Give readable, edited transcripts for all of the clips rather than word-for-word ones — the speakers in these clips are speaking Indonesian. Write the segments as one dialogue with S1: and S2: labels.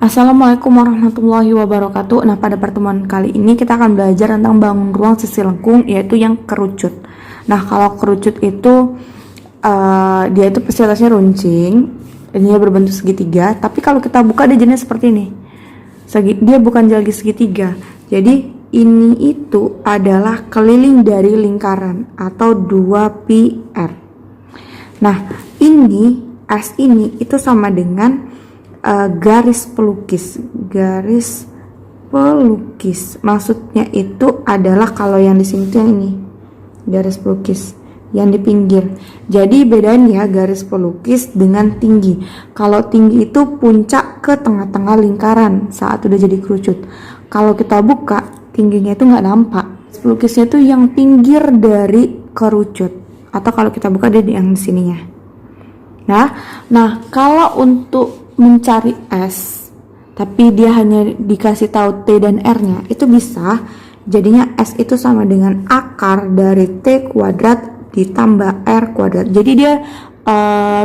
S1: Assalamualaikum warahmatullahi wabarakatuh. Nah, pada pertemuan kali ini kita akan belajar tentang bangun ruang sisi lengkung, yaitu yang kerucut. Nah, kalau kerucut itu dia itu pasti atasnya runcing, dia berbentuk segitiga. Tapi kalau kita buka dia jenis seperti ini. Dia bukan lagi segitiga. Jadi ini itu adalah keliling dari lingkaran atau 2πr. Nah, ini S ini itu sama dengan garis pelukis. Maksudnya itu adalah kalau yang di sini tuh yang ini garis pelukis yang di pinggir. Jadi bedanya garis pelukis dengan tinggi. Kalau tinggi itu puncak ke tengah-tengah lingkaran saat udah jadi kerucut. Kalau kita buka tingginya itu nggak nampak. Pelukisnya itu yang pinggir dari kerucut. Atau kalau kita buka dia yang di sininya. Nah kalau untuk mencari S tapi dia hanya dikasih tahu T dan R nya, itu bisa jadinya S itu sama dengan akar dari T kuadrat ditambah R kuadrat. Jadi dia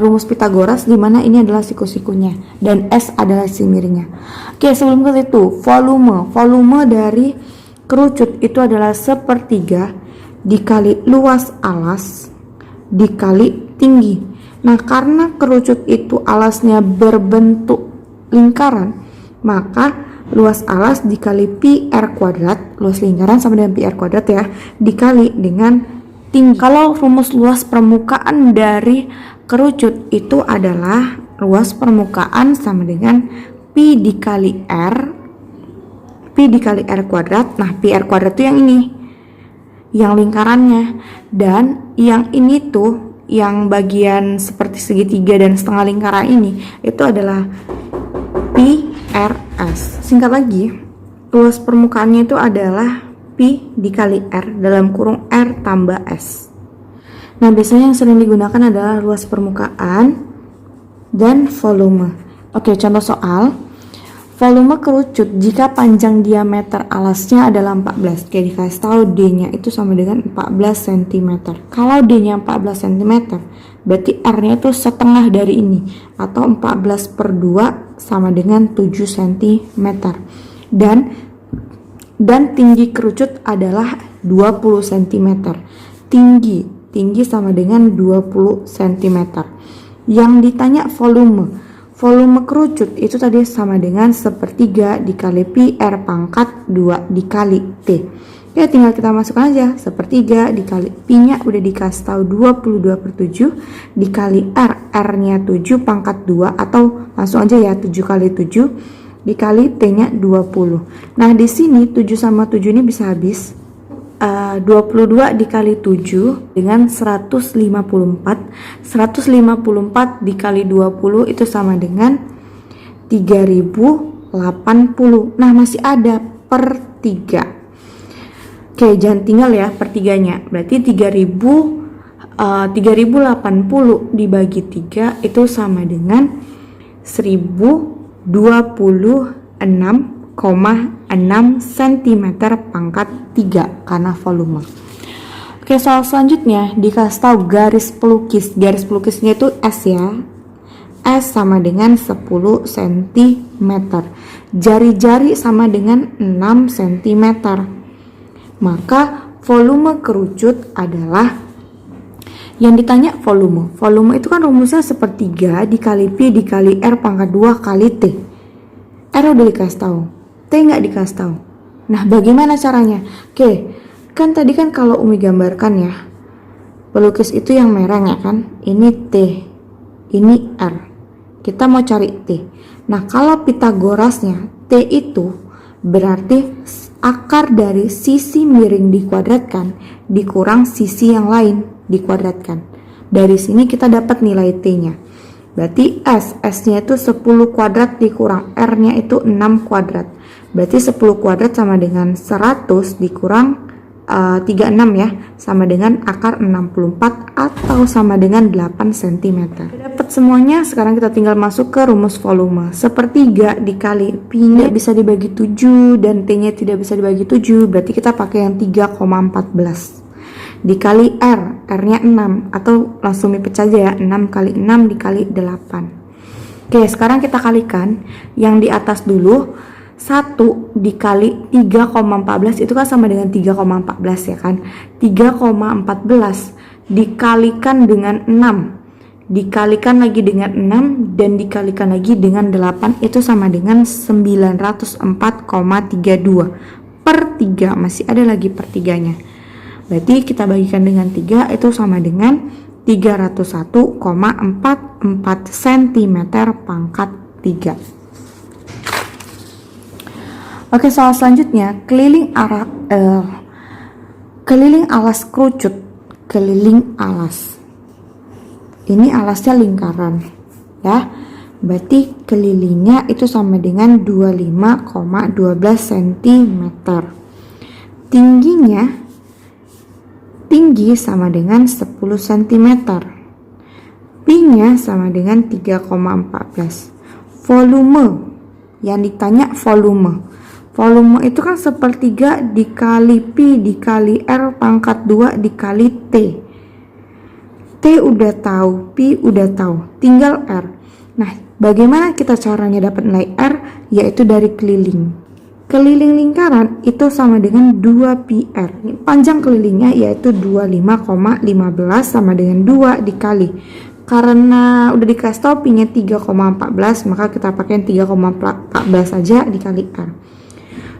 S1: rumus Pitagoras di mana ini adalah siku-sikunya dan S adalah sisi miringnya. Oke, sebelum ke situ, volume dari kerucut itu adalah sepertiga dikali luas alas dikali tinggi. Nah, karena kerucut itu alasnya berbentuk lingkaran, maka luas alas dikali pi r kuadrat, luas lingkaran sama dengan pi r kuadrat ya, dikali dengan tinggi. Kalau rumus luas permukaan dari kerucut itu adalah luas permukaan sama dengan pi dikali r kuadrat. Nah, pi r kuadrat itu yang ini, yang lingkarannya, dan yang ini tuh yang bagian seperti segitiga dan setengah lingkaran ini itu adalah pi rs. Singkat lagi, luas permukaannya itu adalah pi dikali r dalam kurung r tambah s. Nah, biasanya yang sering digunakan adalah luas permukaan dan volume. Oke, contoh soal. Volume kerucut jika panjang diameter alasnya adalah 14. Oke, dikasih tahu D-nya itu sama dengan 14 cm. Kalau D-nya 14 cm, berarti R-nya itu setengah dari ini, atau 14/2 sama dengan 7 cm. Dan tinggi kerucut adalah 20 cm. Tinggi sama dengan 20 cm. Yang ditanya volume kerucut itu tadi sama dengan sepertiga dikali pi r pangkat 2 dikali T. Ya, tinggal kita masukkan aja. Sepertiga dikali pi nya udah dikasih tahu 22/7 dikali r nya 7 pangkat 2, atau langsung aja ya 7 kali 7 dikali T nya 20. Nah, di sini 7 sama 7 ini bisa habis. 22 dikali 7 dengan 154 dikali 20 itu sama dengan 3080. Nah, masih ada per 3. Oke, jangan tinggal ya per 3-nya. Berarti 3080 dibagi 3 itu sama dengan 1026,6 cm pangkat 3 karena volume. Oke, soal selanjutnya dikasih tahu garis pelukis. Garis pelukisnya itu S ya. S sama dengan 10 cm. Jari-jari sama dengan 6 cm. Maka volume kerucut adalah, yang ditanya volume. Volume itu kan rumusnya sepertiga dikali pi dikali r pangkat 2 kali T. R udah dikasih tahu, T nggak dikasih tahu. Nah, bagaimana caranya? Oke, kan tadi kan kalau Umi gambarkan ya, pelukis itu yang merah ya kan, ini T, ini R. Kita mau cari T. Nah, kalau Pitagorasnya T itu berarti akar dari sisi miring dikuadratkan dikurang sisi yang lain dikuadratkan. Dari sini kita dapat nilai T-nya. Berarti S-nya itu 10 kuadrat dikurang R-nya itu 6 kuadrat. Berarti 10 kuadrat sama dengan 100 dikurang 36 ya, sama dengan akar 64 atau sama dengan 8 cm. Dapat semuanya, sekarang kita tinggal masuk ke rumus volume. Sepertiga dikali pi-nya bisa dibagi 7 dan T-nya tidak bisa dibagi 7, berarti kita pakai yang 3,14. Dikali R-nya 6, atau langsung dipecah aja ya, 6 kali 6 dikali 8. Oke, sekarang kita kalikan yang di atas dulu. 1 dikali 3,14 itu kan sama dengan 3,14 ya kan. 3,14 dikalikan dengan 6 dikalikan lagi dengan 6 dan dikalikan lagi dengan 8 itu sama dengan 904,32 per 3. Masih ada lagi per 3-nya. Berarti kita bagikan dengan 3 itu sama dengan 301,44 cm pangkat 3. Oke, soal selanjutnya, keliling alas kerucut. Keliling alas. Ini alasnya lingkaran, ya. Berarti kelilingnya itu sama dengan 25,12 cm. Tinggi sama dengan 10 cm. Pi-nya sama dengan 3,14. Volume, yang ditanya volume. Volume itu kan 1/3 dikali pi dikali r pangkat 2 dikali t. T udah tahu, pi udah tahu, tinggal r. Nah, bagaimana kita caranya dapat nilai r? Yaitu dari keliling. Keliling lingkaran itu sama dengan 2 pi r. Panjang kelilingnya yaitu 25,15 sama dengan 2 dikali. Karena udah dikasih tau pi-nya 3,14, maka kita pakai 3,14 saja dikali r.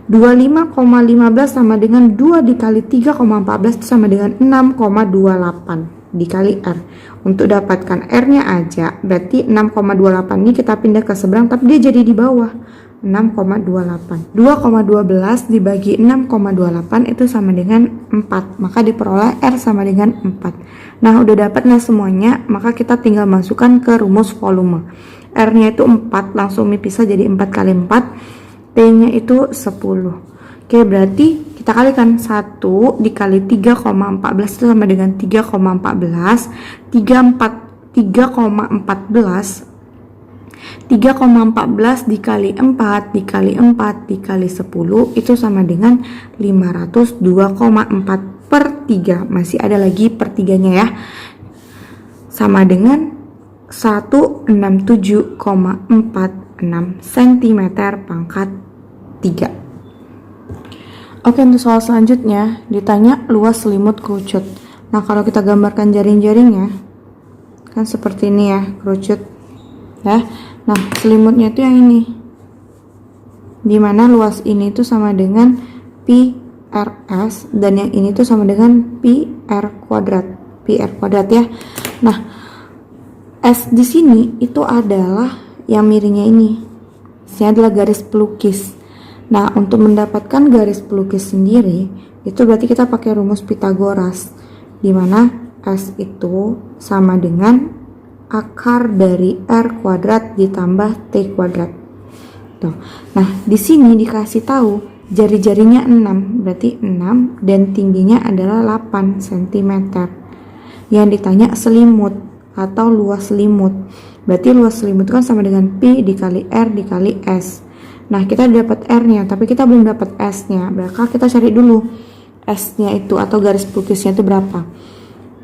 S1: 25,15 sama dengan 2 dikali 3,14 itu sama dengan 6,28 dikali R. Untuk dapatkan R-nya aja, berarti 6,28 ini kita pindah ke seberang, tapi dia jadi di bawah. 6,28. 2,12 dibagi 6,28 itu sama dengan 4. Maka diperoleh R sama dengan 4. Nah, udah dapatnya semuanya, maka kita tinggal masukkan ke rumus volume. R-nya itu 4, langsung dipisah jadi 4 kali 4. T-nya itu 10. Oke, berarti kita kalikan 1 dikali 3,14 itu sama dengan 3,14. 3,14 dikali 4 dikali 4 dikali 10 itu sama dengan 502,4 per 3. Masih ada lagi per 3-nya ya. Sama dengan 167,46 cm pangkat 3. Oke, untuk soal selanjutnya ditanya luas selimut kerucut. Nah, kalau kita gambarkan jaring-jaringnya kan seperti ini ya, kerucut ya. Nah, selimutnya itu yang ini, dimana luas ini itu sama dengan pi rs dan yang ini tuh sama dengan pi r kuadrat ya. Nah, S di sini itu adalah yang miringnya ini. Ini adalah garis pelukis. Nah, untuk mendapatkan garis pelukis sendiri, itu berarti kita pakai rumus Pythagoras, di mana S itu sama dengan akar dari R kuadrat ditambah T kuadrat. Tuh. Nah, di sini dikasih tahu jari-jarinya 6, berarti 6 dan tingginya adalah 8 cm. Yang ditanya selimut atau luas selimut. Berarti luas selimut kan sama dengan Pi dikali R dikali S. Nah, kita dapat R-nya, tapi kita belum dapat S-nya. Berarti kita cari dulu S-nya itu atau garis pelukisnya itu berapa.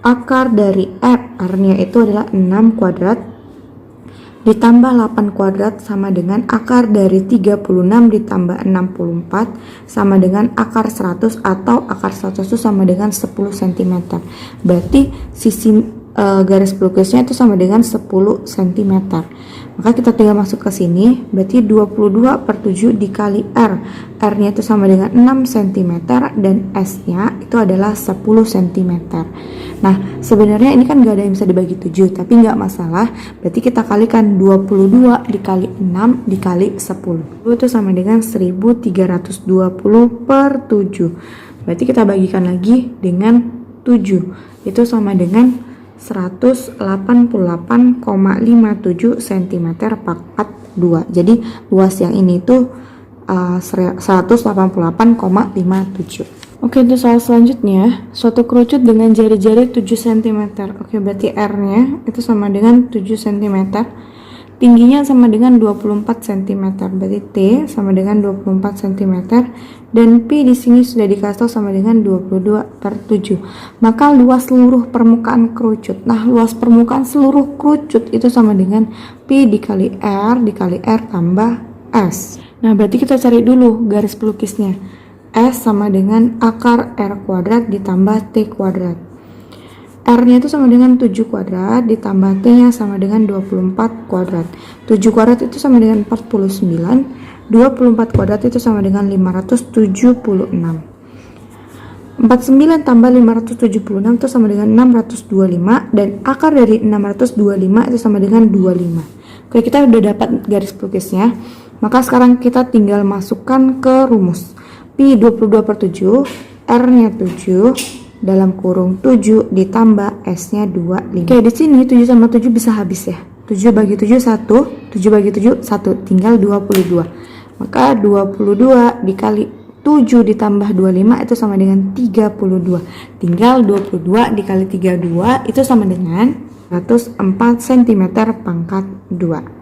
S1: Akar dari R-nya itu adalah 6 kuadrat ditambah 8 kuadrat sama dengan akar dari 36 ditambah 64 sama dengan akar 100 atau akar 100 itu sama dengan 10 cm. Berarti sisi garis pelukisnya itu sama dengan 10 cm. Maka kita tinggal masuk ke sini, berarti 22/7 dikali R. R-nya itu sama dengan 6 cm dan S-nya itu adalah 10 cm. Nah, sebenarnya ini kan gak ada yang bisa dibagi 7, tapi nggak masalah. Berarti kita kalikan 22 dikali 6 dikali 10. Itu sama dengan 1320/7. Berarti kita bagikan lagi dengan 7. Itu sama dengan 188,57 cm pangkat 2. Jadi luas yang ini tuh 188,57. Oke, untuk soal selanjutnya, suatu kerucut dengan jari-jari 7 cm. Oke, berarti R-nya itu sama dengan 7 cm. tingginya sama dengan 24 cm. Berarti T sama dengan 24 cm dan Pi di sini sudah dikasih tahu sama dengan 22/7. Maka luas seluruh permukaan kerucut. Nah, luas permukaan seluruh kerucut itu sama dengan Pi dikali R tambah S. Nah, berarti kita cari dulu garis pelukisnya. S sama dengan akar R kuadrat ditambah T kuadrat. R-nya itu sama dengan 7 kuadrat ditambah T-nya sama dengan 24 kuadrat. 7 kuadrat itu sama dengan 49, 24 kuadrat itu sama dengan 576. 49 tambah 576 itu sama dengan 625 dan akar dari 625 itu sama dengan 25. Oke, kita udah dapat garis pelukisnya. Maka sekarang kita tinggal masukkan ke rumus. Pi 22/7, R-nya 7 dalam kurung 7 ditambah S-nya 25. Oke, di sini 7 sama 7 bisa habis ya. 7 bagi 7 1, 7 bagi 7 1, tinggal 22. Maka 22 dikali 7 ditambah 25 itu sama dengan 32. Tinggal 22 dikali 32 itu sama dengan 104 cm pangkat 2.